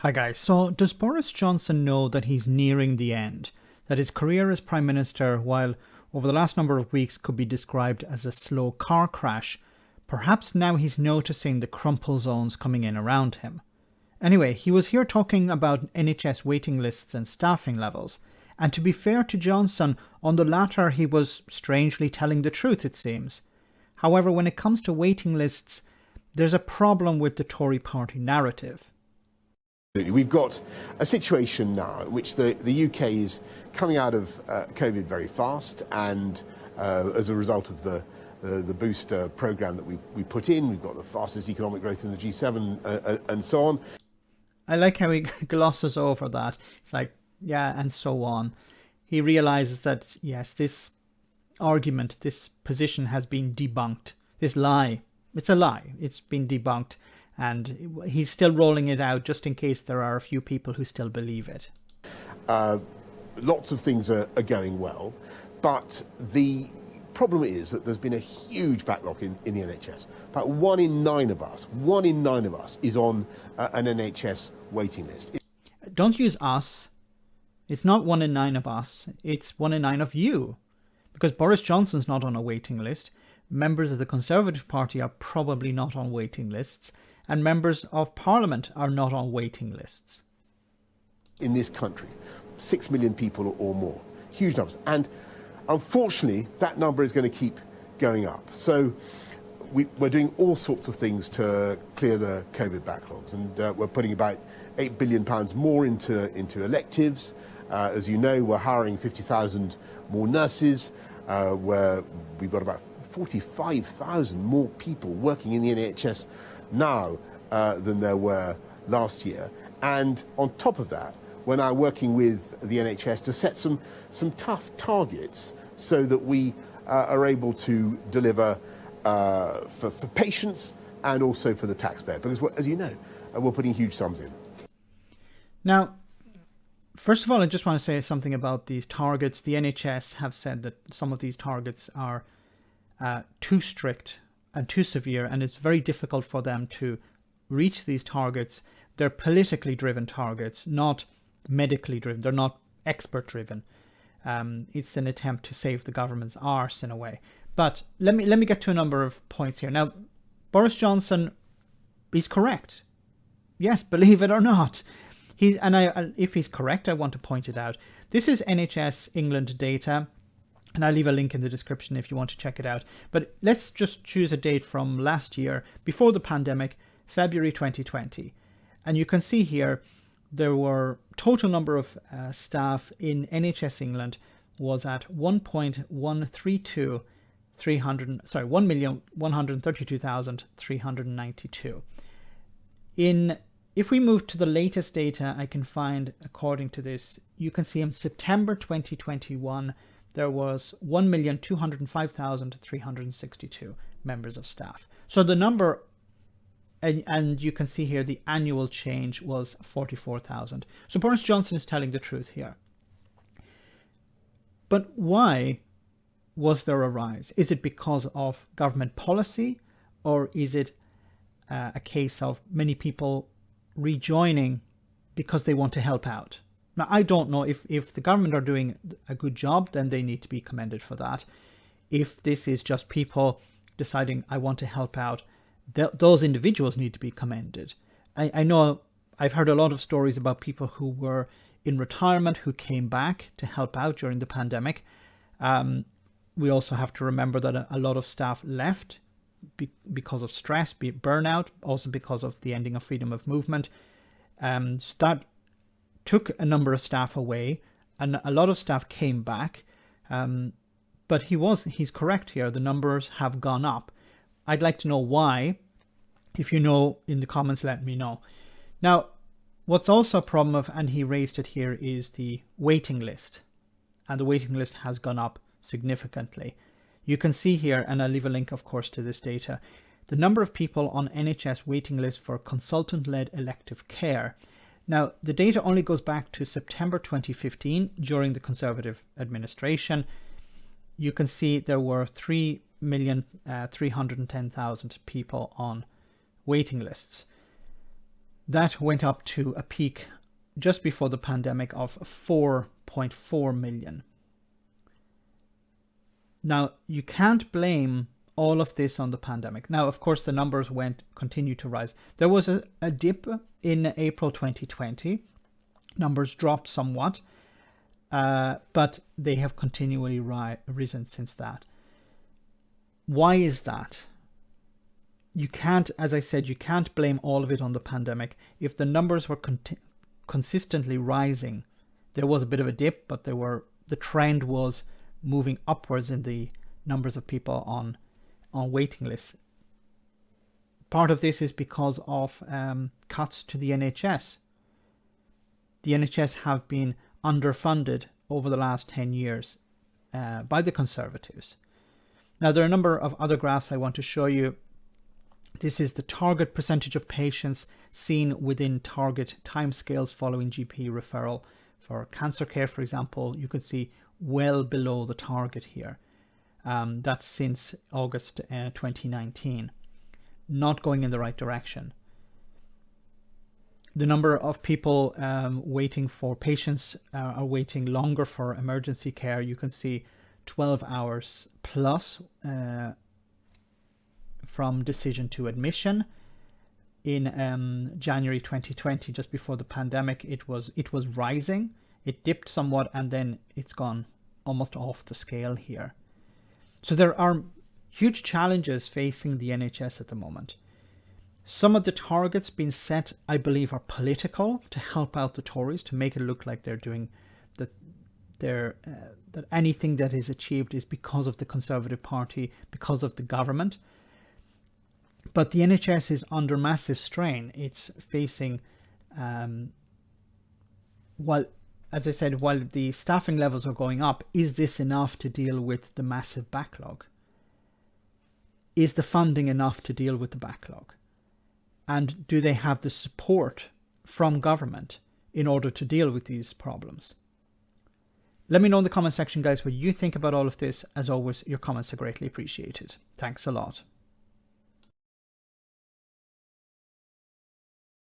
Hi guys, so does Boris Johnson know that he's nearing the end? That his career as Prime Minister, while over the last number of weeks could be described as a slow car crash, perhaps now he's noticing the crumple zones coming in around him. Anyway, he was here talking about NHS waiting lists and staffing levels, and to be fair to Johnson, on the latter he was strangely telling the truth, it seems. However, when it comes to waiting lists, there's a problem with the Tory party narrative. We've got a situation now in which the UK is coming out of COVID very fast, and as a result of the booster programme that we put in, we've got the fastest economic growth in the G7 and so on. I like how he glosses over that. It's like, yeah, and so on. He realises that, yes, this argument, this position has been debunked. This lie, it's a lie. It's been debunked. And he's still rolling it out just in case there are a few people who still believe it. Lots of things are going well, but the problem is that there's been a huge backlog in the NHS. About 1 in 9 of us is on an NHS waiting list. Don't use us. It's not 1 in 9 of us. It's 1 in 9 of you. Because Boris Johnson's not on a waiting list. Members of the Conservative Party are probably not on waiting lists. And members of Parliament are not on waiting lists. In this country, 6 million people or more, huge numbers. And unfortunately, that number is going to keep going up. So we're doing all sorts of things to clear the COVID backlogs. And we're putting about £8 billion more into electives. As you know, we're hiring 50,000 more nurses. We've got about 45,000 more people working in the NHS now than there were last year. And on top of that, we're now working with the NHS to set some tough targets so that we are able to deliver for patients and also for the taxpayer. Because, as you know, we're putting huge sums in. Now, first of all, I just want to say something about these targets. The NHS have said that some of these targets are too strict and too severe, and it's very difficult for them to reach these targets. They're politically driven targets, not medically driven. They're not expert driven. It's an attempt to save the government's arse in a way. But let me get to a number of points here. Now, Boris Johnson is correct. Yes, believe it or not. If he's correct, I want to point it out. This is NHS England data. And I'll leave a link in the description if you want to check it out. But let's just choose a date from last year, before the pandemic, February 2020. And you can see here, there were total number of staff in NHS England was at 1,132,392. If we move to the latest data I can find according to this, you can see in September 2021, there was 1,205,362 members of staff. So the number, and you can see here, the annual change was 44,000. So Boris Johnson is telling the truth here. But why was there a rise? Is it because of government policy, or is it a case of many people rejoining because they want to help out? Now, I don't know if the government are doing a good job, then they need to be commended for that. If this is just people deciding, I want to help out, those individuals need to be commended. I know I've heard a lot of stories about people who were in retirement who came back to help out during the pandemic. We also have to remember that a lot of staff left because of stress, be it burnout, also because of the ending of freedom of movement. So that took a number of staff away, and a lot of staff came back. But he's correct here. The numbers have gone up. I'd like to know why. If you know, in the comments, let me know. Now, what's also a problem of, and he raised it here, is the waiting list. And the waiting list has gone up significantly. You can see here, and I'll leave a link, of course, to this data, the number of people on NHS waiting list for consultant-led elective care. Now, the data only goes back to September 2015, during the Conservative administration. You can see there were 3,310,000 people on waiting lists. That went up to a peak just before the pandemic of 4.4 million. Now, you can't blame all of this on the pandemic. Now, of course, the numbers continued to rise. There was a dip in April 2020. Numbers dropped somewhat, but they have continually risen since that. Why is that? You can't, as I said, you can't blame all of it on the pandemic. If the numbers were consistently rising, there was a bit of a dip, but the trend was moving upwards in the numbers of people on waiting lists. Part of this is because of cuts to the NHS. The NHS have been underfunded over the last 10 years by the Conservatives. Now, there are a number of other graphs I want to show you. This is the target percentage of patients seen within target timescales following GP referral. For cancer care, for example, you can see well below the target here. That's since August 2019. Not going in the right direction. The number of people waiting for patients are waiting longer for emergency care. You can see 12 hours plus from decision to admission. In January 2020, just before the pandemic, it was rising. It dipped somewhat and then it's gone almost off the scale here. So there are huge challenges facing the NHS at the moment. Some of the targets being set, I believe, are political to help out the Tories, to make it look like they're doing that anything that is achieved is because of the Conservative Party, because of the government. But the NHS is under massive strain. It's facing, while the staffing levels are going up, is this enough to deal with the massive backlog? Is the funding enough to deal with the backlog? And do they have the support from government in order to deal with these problems? Let me know in the comment section, guys, what you think about all of this. As always, your comments are greatly appreciated. Thanks a lot.